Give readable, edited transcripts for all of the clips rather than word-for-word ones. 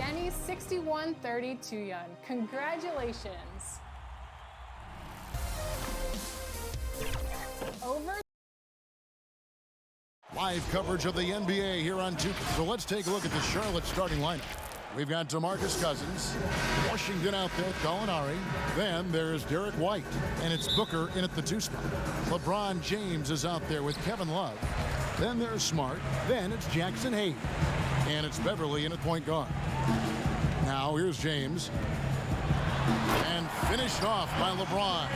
Denny 61-32 Young. Congratulations. Over. Live coverage of the NBA here on 2. So let's take a look at the Charlotte starting lineup. We've got DeMarcus Cousins, Washington out there, Gallinari. Then there's Derek White, and it's Booker in at the 2 spot. LeBron James is out there with Kevin Love. Then there's Smart. Then it's Jackson Hayes. And it's Beverly in at point guard. Now here's James. And finished off by LeBron.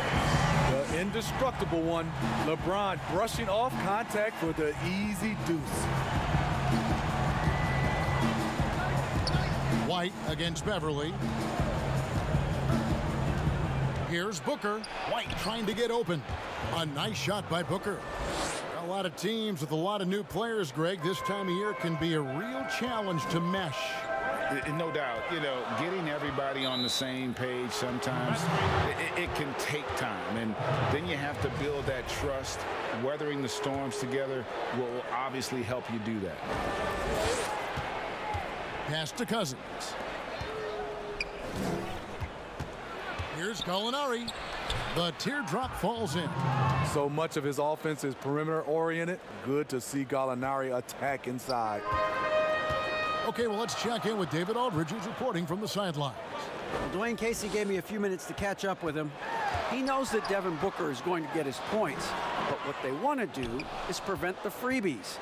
The indestructible one. LeBron brushing off contact for the easy deuce. White against Beverly. Here's Booker. White trying to get open. A nice shot by Booker. A lot of teams with a lot of new players, Greg, this time of year can be a real challenge to mesh. No doubt, you know, getting everybody on the same page sometimes, it can take time. And then you have to build that trust. Weathering the storms together will obviously help you do that. Pass to Cousins. Here's Gallinari. The teardrop falls in. So much of his offense is perimeter oriented. Good to see Gallinari attack inside. Okay, well, let's check in with David Aldridge, who's reporting from the sidelines. Well, Dwayne Casey gave me a few minutes to catch up with him. He knows that Devin Booker is going to get his points, but what they want to do is prevent the freebies.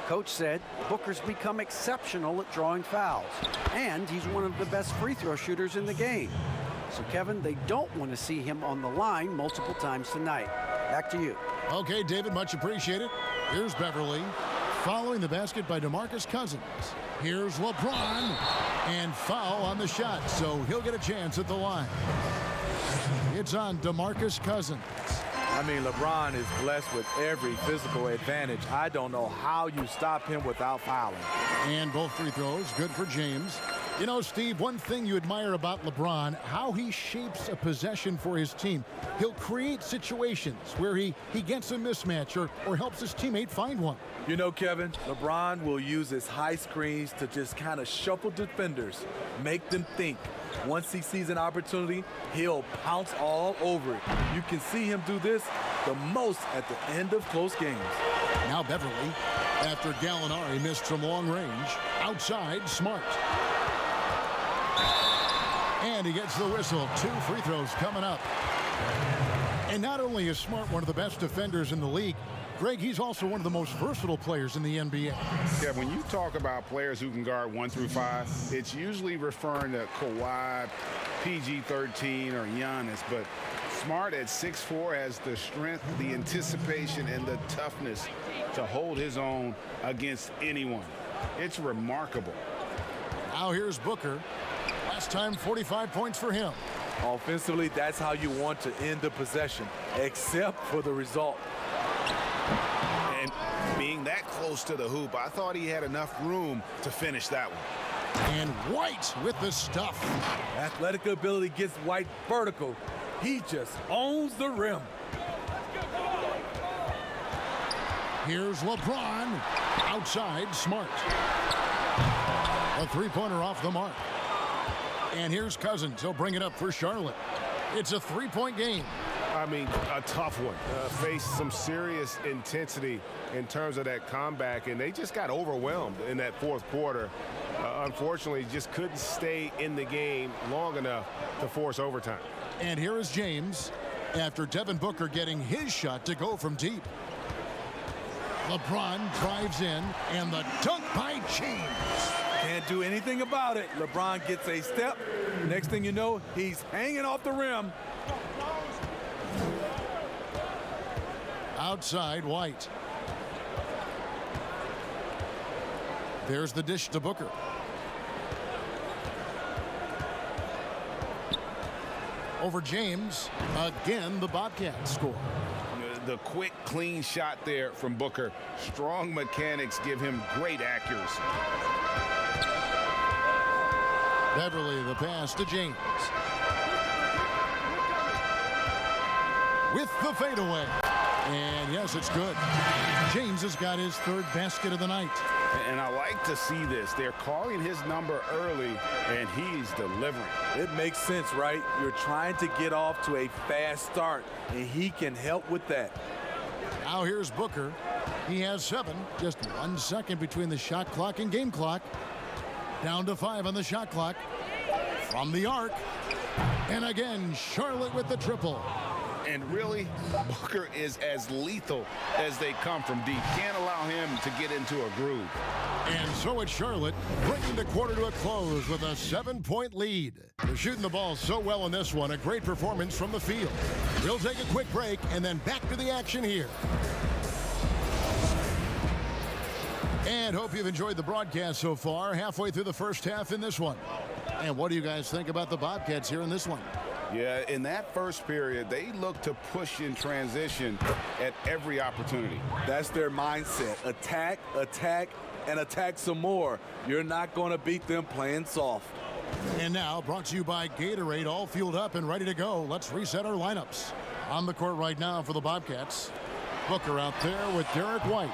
Coach said Booker's become exceptional at drawing fouls, and he's one of the best free throw shooters in the game. So, Kevin, they don't want to see him on the line multiple times tonight. Back to you. Okay, David, much appreciated. Here's Beverly. Following the basket by DeMarcus Cousins. Here's LeBron. And foul on the shot, so he'll get a chance at the line. It's on DeMarcus Cousins. I mean, LeBron is blessed with every physical advantage. I don't know how you stop him without fouling. And both free throws, good for James. You know, Steve, one thing you admire about LeBron, how he shapes a possession for his team. He'll create situations where he gets a mismatch or helps his teammate find one. You know, Kevin, LeBron will use his high screens to just kind of shuffle defenders, make them think. Once he sees an opportunity, he'll pounce all over it. You can see him do this the most at the end of close games. Now Beverly, after Gallinari missed from long range, outside Smart. And he gets the whistle. 2 free throws coming up. And not only is Smart one of the best defenders in the league, Greg, he's also one of the most versatile players in the NBA. Yeah, when you talk about players who can guard 1 through 5, it's usually referring to Kawhi, PG-13, or Giannis. But Smart at 6'4" has the strength, the anticipation, and the toughness to hold his own against anyone. It's remarkable. Now here's Booker. Last time, 45 points for him. Offensively, that's how you want to end the possession, except for the result. And being that close to the hoop, I thought he had enough room to finish that one. And White with the stuff. Athletic ability gets White vertical. He just owns the rim. Here's LeBron. Outside, Smart. A three-pointer off the mark. And here's Cousins. He'll bring it up for Charlotte. It's a 3-point game. I mean, a tough one. Faced some serious intensity in terms of that comeback, and they just got overwhelmed in that fourth quarter. Unfortunately, just couldn't stay in the game long enough to force overtime. And here is James after Devin Booker getting his shot to go from deep. LeBron drives in, and the dunk by James. Can't do anything about it. LeBron gets a step. Next thing you know, he's hanging off the rim. Outside, White. There's the dish to Booker. Over James. Again, the Bobcats score. The quick, clean shot there from Booker. Strong mechanics give him great accuracy. Beverly, the pass to James. With the fadeaway. And yes, it's good. James has got his third basket of the night. And I like to see this. They're calling his number early, and he's delivering. It makes sense, right? You're trying to get off to a fast start, and he can help with that. Now here's Booker. He has 7. Just 1 second between the shot clock and game clock. Down to 5 on the shot clock. From the arc. And again, Charlotte with the triple. And really, Booker is as lethal as they come from deep. Can't allow him to get into a groove. And so it's Charlotte bringing the quarter to a close with a 7-point lead. They're shooting the ball so well in this one. A great performance from the field. We'll take a quick break and then back to the action here. And hope you've enjoyed the broadcast so far. Halfway through the first half in this one. And what do you guys think about the Bobcats here in this one? Yeah, in that first period, they look to push in transition at every opportunity. That's their mindset. Attack, attack, and attack some more. You're not going to beat them playing soft. And now, brought to you by Gatorade, all fueled up and ready to go. Let's reset our lineups. On the court right now for the Bobcats. Booker out there with Derek White.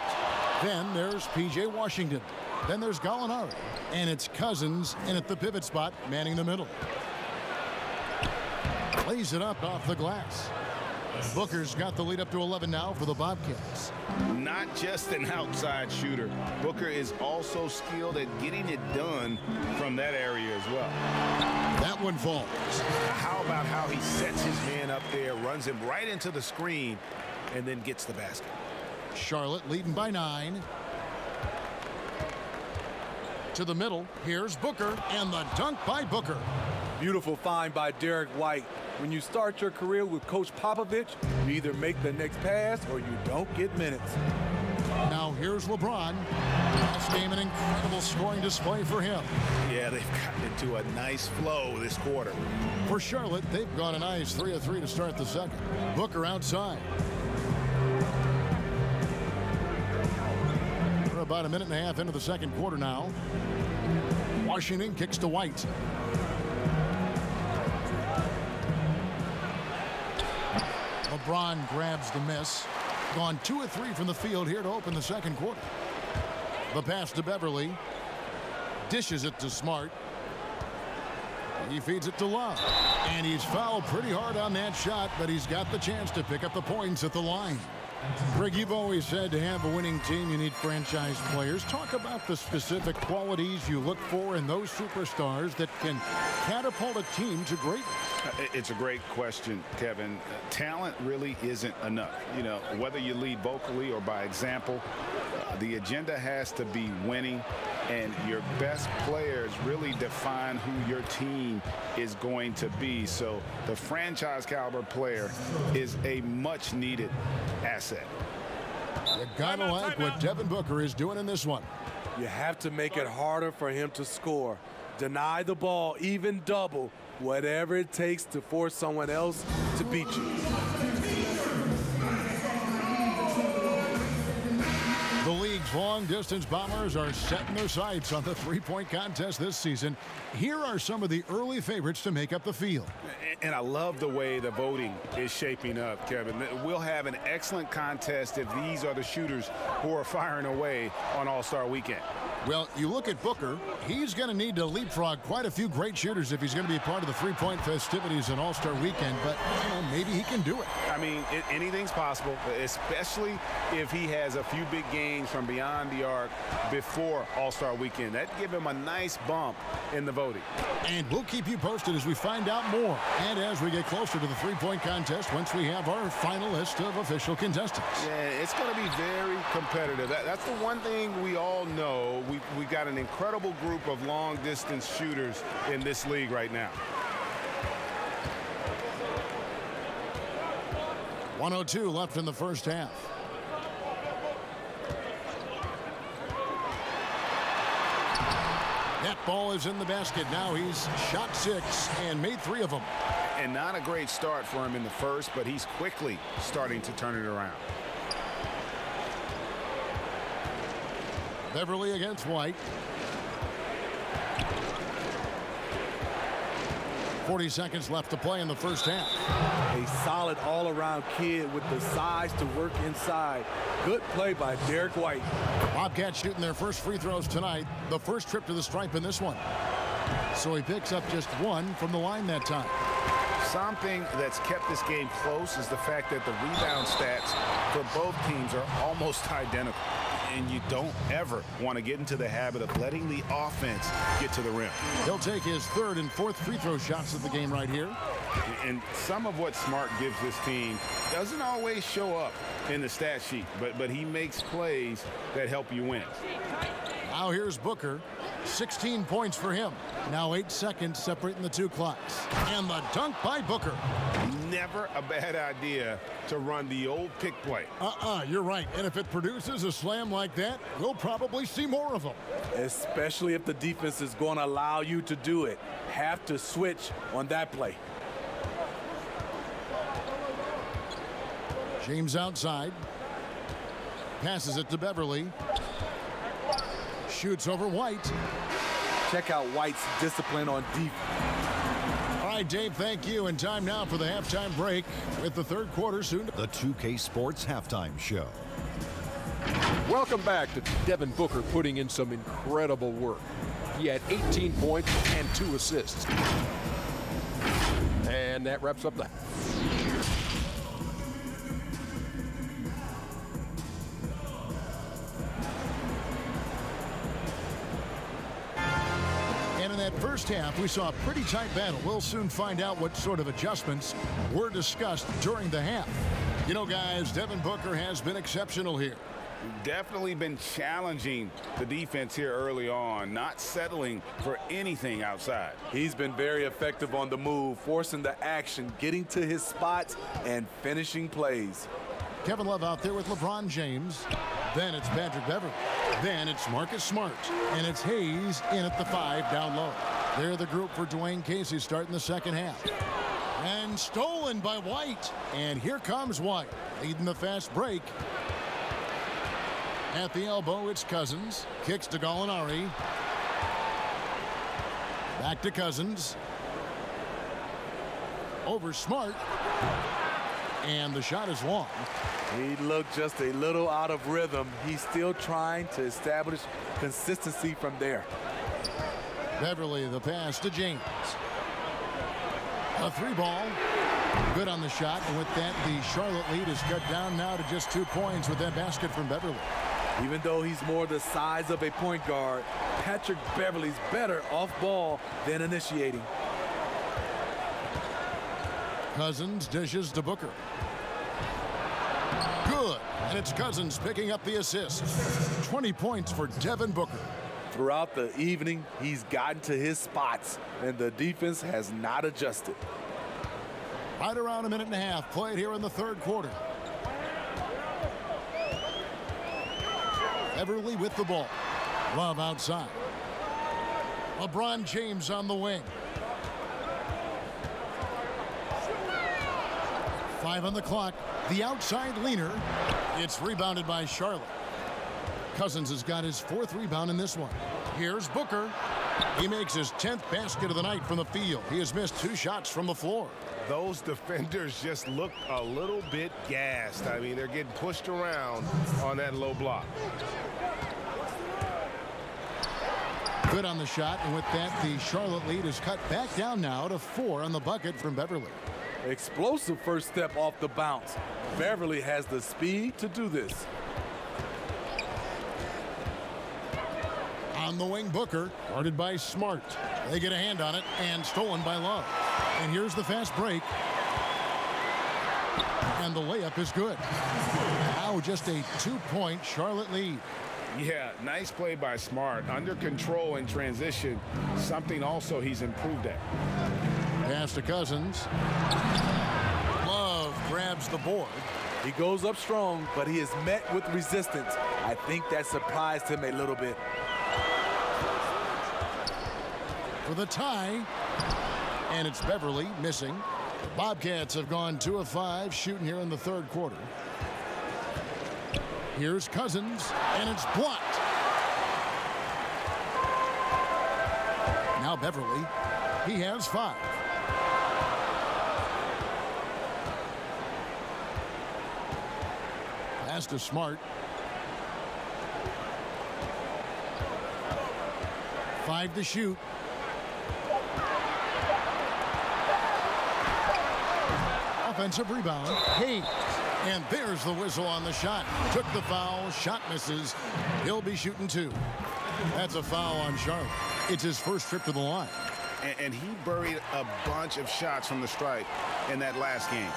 Then there's P.J. Washington. Then there's Gallinari. And it's Cousins in at the pivot spot, manning the middle. Lays it up off the glass. Booker's got the lead up to 11 now for the Bobcats. Not just an outside shooter. Booker is also skilled at getting it done from that area as well. That one falls. How about how he sets his man up there, runs him right into the screen, and then gets the basket. Charlotte leading by 9. To the middle, here's Booker, and the dunk by Booker. Beautiful find by Derek White. When you start your career with Coach Popovich, you either make the next pass or you don't get minutes. Now here's LeBron. Last game, an incredible scoring display for him. Yeah, they've gotten into a nice flow this quarter. For Charlotte, they've got a nice 3 of 3 to start the second. Booker outside. We're about a minute and a half into the second quarter now. Washington kicks to White. LeBron grabs the miss. Gone 2 of 3 from the field here to open the second quarter. The pass to Beverly. Dishes it to Smart. He feeds it to Love. And he's fouled pretty hard on that shot, but he's got the chance to pick up the points at the line. Greg, you've always said to have a winning team, you need franchise players. Talk about the specific qualities you look for in those superstars that can catapult a team to greatness. It's a great question, Kevin. Talent really isn't enough. You know, whether you lead vocally or by example, the agenda has to be winning, and your best players really define who your team is going to be. So the franchise caliber player is a much needed asset. You gotta like what Devin Booker is doing in this one. You have to make it harder for him to score. Deny the ball, even double, whatever it takes to force someone else to beat you. The league's long-distance bombers are setting their sights on the three-point contest this season. Here are some of the early favorites to make up the field. And I love the way the voting is shaping up, Kevin. We'll have an excellent contest if these are the shooters who are firing away on All-Star Weekend. Well, you look at Booker, he's going to need to leapfrog quite a few great shooters if he's going to be part of the three-point festivities in All-Star Weekend, but maybe he can do it. I mean, anything's possible, especially if he has a few big games from beyond the arc before All-Star Weekend. That'd give him a nice bump in the voting. And we'll keep you posted as we find out more and as we get closer to the three-point contest once we have our final list of official contestants. Yeah, it's going to be very competitive. That's the one thing we all know. We've got an incredible group of long-distance shooters in this league right now. 1:02 left in the first half. That ball is in the basket. Now he's shot 6 and made 3 of them. And not a great start for him in the first, but he's quickly starting to turn it around. Beverly against White. 40 seconds left to play in the first half. A solid all-around kid with the size to work inside. Good play by Derek White. Bobcats shooting their first free throws tonight. The first trip to the stripe in this one. So he picks up just one from the line that time. Something that's kept this game close is the fact that the rebound stats for both teams are almost identical. And you don't ever want to get into the habit of letting the offense get to the rim. He'll take his third and fourth free throw shots of the game right here. And some of what Smart gives this team doesn't always show up in the stat sheet, but he makes plays that help you win. Now here's Booker. 16 points for him. Now 8 seconds separating the two clocks. And the dunk by Booker. Never a bad idea to run the old pick play. You're right. And if it produces a slam like that, we'll probably see more of them. Especially if the defense is going to allow you to do it. Have to switch on that play. James outside. Passes it to Beverly. Shoots over White. Check out White's discipline on defense. All right, Dave, thank you. And time now for the halftime break with the third quarter soon. The 2K Sports Halftime Show. Welcome back to Devin Booker putting in some incredible work. He had 18 points and 2 assists. And that wraps up the... In that first half, we saw a pretty tight battle. We'll soon find out what sort of adjustments were discussed during the half. You know, guys, Devin Booker has been exceptional here. Definitely been challenging the defense here early on, not settling for anything outside. He's been very effective on the move, forcing the action, getting to his spots, and finishing plays. Kevin Love out there with LeBron James. Then it's Patrick Beverly. Then it's Marcus Smart. And it's Hayes in at the 5 down low. They're the group for Dwayne Casey starting the second half. And stolen by White. And here comes White, leading the fast break. At the elbow, it's Cousins. Kicks to Gallinari. Back to Cousins. Over Smart. And the shot is long. He looked just a little out of rhythm. He's still trying to establish consistency from there. Beverly, the pass to James. A 3-ball. Good on the shot. And with that, the Charlotte lead is cut down now to just 2 points with that basket from Beverly. Even though he's more the size of a point guard, Patrick Beverly's better off ball than initiating. Cousins dishes to Booker. Good. And it's Cousins picking up the assist. 20 points for Devin Booker. Throughout the evening, he's gotten to his spots, and the defense has not adjusted. Right around a minute and a half played here in the third quarter. Beverly with the ball. Love outside. LeBron James on the wing. 5 on the clock. The outside leaner. It's rebounded by Charlotte. Cousins has got his 4th rebound in this one. Here's Booker. He makes his 10th basket of the night from the field. He has missed 2 shots from the floor. Those defenders just look a little bit gassed. I mean, they're getting pushed around on that low block. Good on the shot, and with that, the Charlotte lead is cut back down now to 4 on the bucket from Beverly. Explosive first step off the bounce. Beverly has the speed to do this. On the wing, Booker, guarded by Smart. They get a hand on it, and stolen by Love. And here's the fast break. And the layup is good. Now just a 2-point Charlotte lead. Yeah, nice play by Smart. Under control in transition, something also he's improved at. Pass to Cousins. Love grabs the board. He goes up strong, but he is met with resistance. I think that surprised him a little bit. For the tie. And it's Beverly missing. The Bobcats have gone 2 of 5 shooting here in the third quarter. Here's Cousins, and it's blocked. Now Beverly, he has 5. Pass to Smart. 5 to shoot. Offensive rebound. Hayes. And there's the whistle on the shot. Took the foul. Shot misses. He'll be shooting 2. That's a foul on Charlotte. It's his first trip to the line. And he buried a bunch of shots from the stripe in that last game.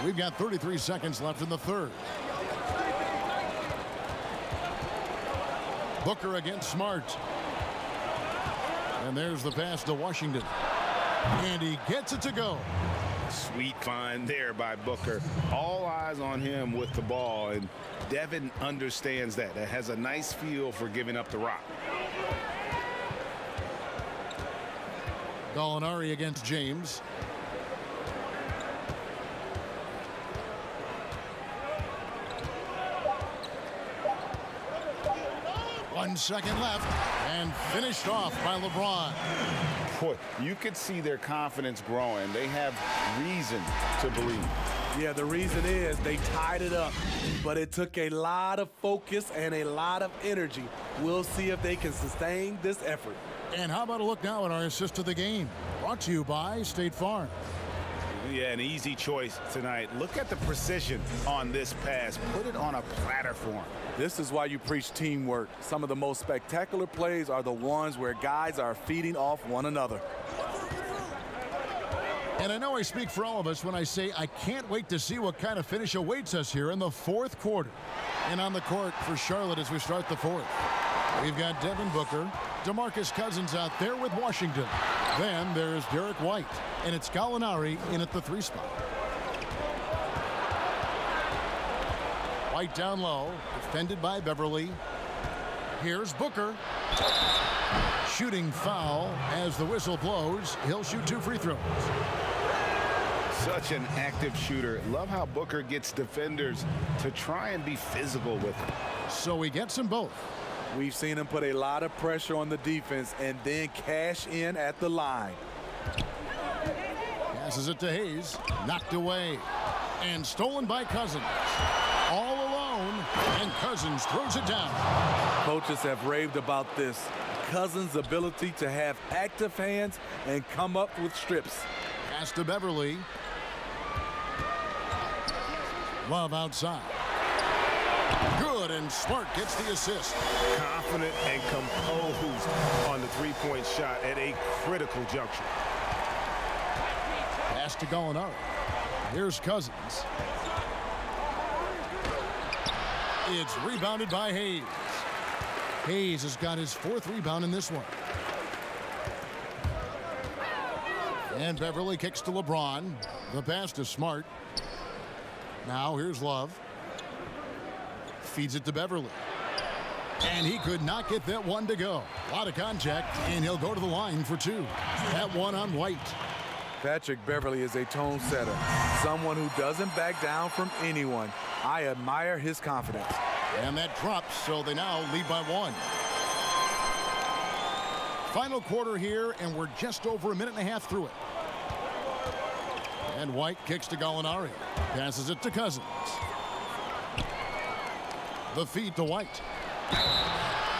We've got 33 seconds left in the third. Booker against Smart. And there's the pass to Washington. And he gets it to go. Sweet find there by Booker. All eyes on him with the ball, and Devin understands that. That has a nice feel for giving up the rock. Gallinari against James. One second left, and finished off by LeBron. Boy, you could see their confidence growing. They have reason to believe. Yeah, the reason is they tied it up, but it took a lot of focus and a lot of energy. We'll see if they can sustain this effort. And how about a look now at our assist of the game? Brought to you by State Farm. Yeah, an easy choice tonight. Look at the precision on this pass. Put it on a platter for him. This is why you preach teamwork. Some of the most spectacular plays are the ones where guys are feeding off one another. And I know I speak for all of us when I say I can't wait to see what kind of finish awaits us here in the fourth quarter. And on the court for Charlotte as we start the fourth, we've got Devin Booker, DeMarcus Cousins out there with Washington. Then there's Derek White, and it's Gallinari in at the 3 spot. White down low, defended by Beverly. Here's Booker. Shooting foul as the whistle blows. He'll shoot 2 free throws. Such an active shooter. Love how Booker gets defenders to try and be physical with him. So he gets them both. We've seen him put a lot of pressure on the defense and then cash in at the line. Passes it to Hayes. Knocked away. And stolen by Cousins. All alone. And Cousins throws it down. Coaches have raved about this. Cousins' ability to have active hands and come up with strips. Pass to Beverly. Love outside. Good, and Smart gets the assist. Confident and composed on the three-point shot at a critical juncture. Pass to Gallinari. Here's Cousins. It's rebounded by Hayes. Hayes has got his 4th rebound in this one. And Beverly kicks to LeBron. The pass to Smart. Now here's Love. Feeds it to Beverly. And he could not get that one to go. A lot of contact, and he'll go to the line for 2. That one on White. Patrick Beverly is a tone setter, someone who doesn't back down from anyone. I admire his confidence. And that drops, so they now lead by 1. Final quarter here, and we're just over a minute and a half through it. And White kicks to Gallinari. Passes it to Cousins. The feed to White.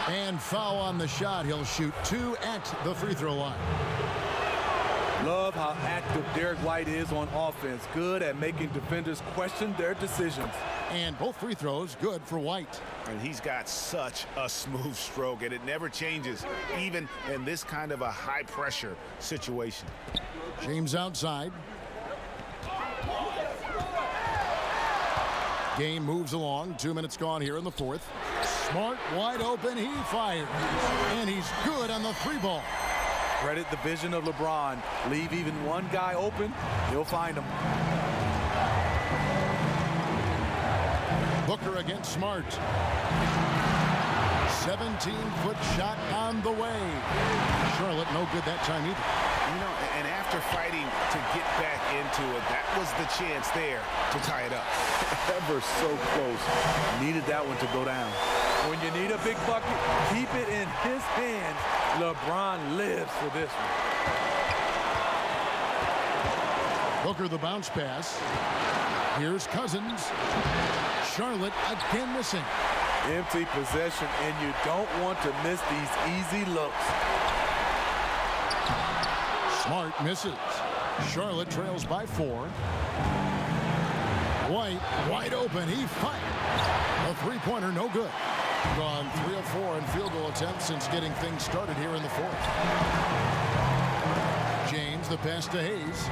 And foul on the shot. He'll shoot 2 at the free throw line. Love how active Derek White is on offense. Good at making defenders question their decisions. And both free throws good for White. And he's got such a smooth stroke, and it never changes, even in this kind of a high-pressure situation. James outside. Game moves along. 2 minutes gone here in the fourth. Smart wide open. He fires. And he's good on the 3-ball. Credit the vision of LeBron. Leave even one guy open, he'll find him. Booker against Smart. 17-foot shot on the way. Charlotte no good that time either. You know, and after fighting to get back into it, that was the chance there to tie it up. Ever so close. Needed that one to go down. When you need a big bucket, keep it in his hands. LeBron lives for this one. Booker the bounce pass. Here's Cousins. Charlotte again missing. Empty possession, and you don't want to miss these easy looks. Smart misses. Charlotte trails by 4. White wide open. He fired. A three-pointer, no good. Gone 3 of 4 in field goal attempts since getting things started here in the 4th. James, the pass to Hayes.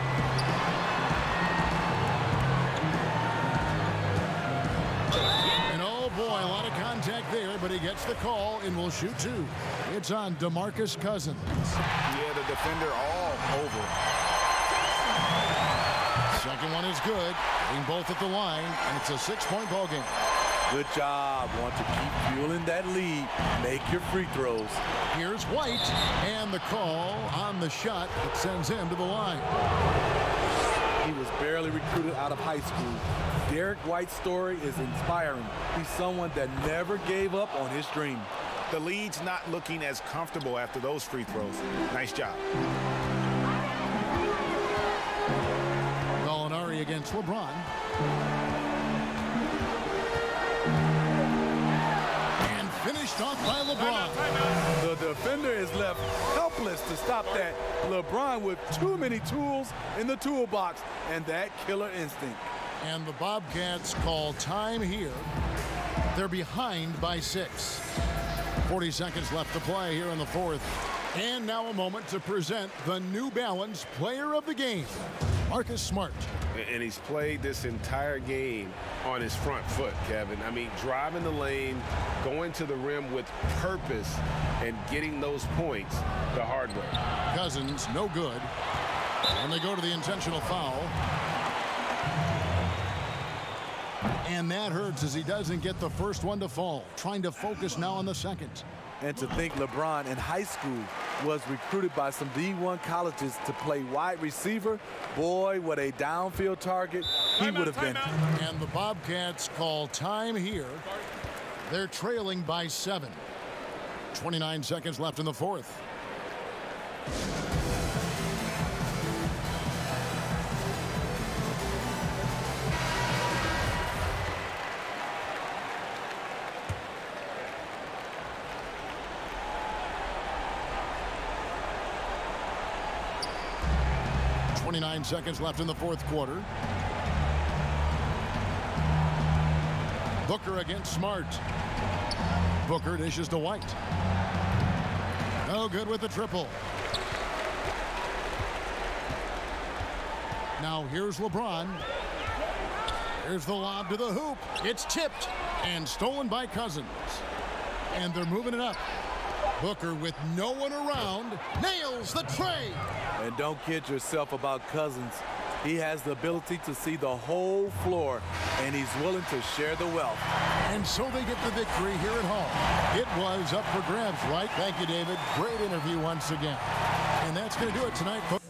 And oh boy, a lot of contact there, but he gets the call and will shoot 2. It's on DeMarcus Cousins. Yeah, the defender all over. Second one is good. Getting both at the line, and it's a 6-point ball game. Good job. Want to keep fueling that lead. Make your free throws. Here's White, and the call on the shot that sends him to the line. He was barely recruited out of high school. Derek White's story is inspiring. He's someone that never gave up on his dream. The lead's not looking as comfortable after those free throws. Nice job. Gallinari against LeBron. And finished off by LeBron. The defender is left helpless to stop that. LeBron with too many tools in the toolbox and that killer instinct. And the Bobcats call time here. They're behind by 6. 40 seconds left to play here in the 4th. And now a moment to present the New Balance Player of the Game, Marcus Smart. And he's played this entire game on his front foot, Kevin. I mean, driving the lane, going to the rim with purpose, and getting those points the hard way. Cousins, no good. And they go to the intentional foul. And that hurts as he doesn't get the first one to fall. Trying to focus now on the second. And to think LeBron in high school was recruited by some D1 colleges to play wide receiver. Boy, what a downfield target he would have been. And the Bobcats call time here. They're trailing by 7. 29 seconds left in the 4th. .29 seconds left in the 4th quarter. Booker against Smart. Booker dishes to White. No good with the triple. Now here's LeBron. Here's the lob to the hoop. It's tipped and stolen by Cousins. And they're moving it up. Booker, with no one around, nails the tray. And don't kid yourself about Cousins. He has the ability to see the whole floor, and he's willing to share the wealth. And so they get the victory here at home. It was up for grabs, right? Thank you, David. Great interview once again. And that's going to do it tonight, folks.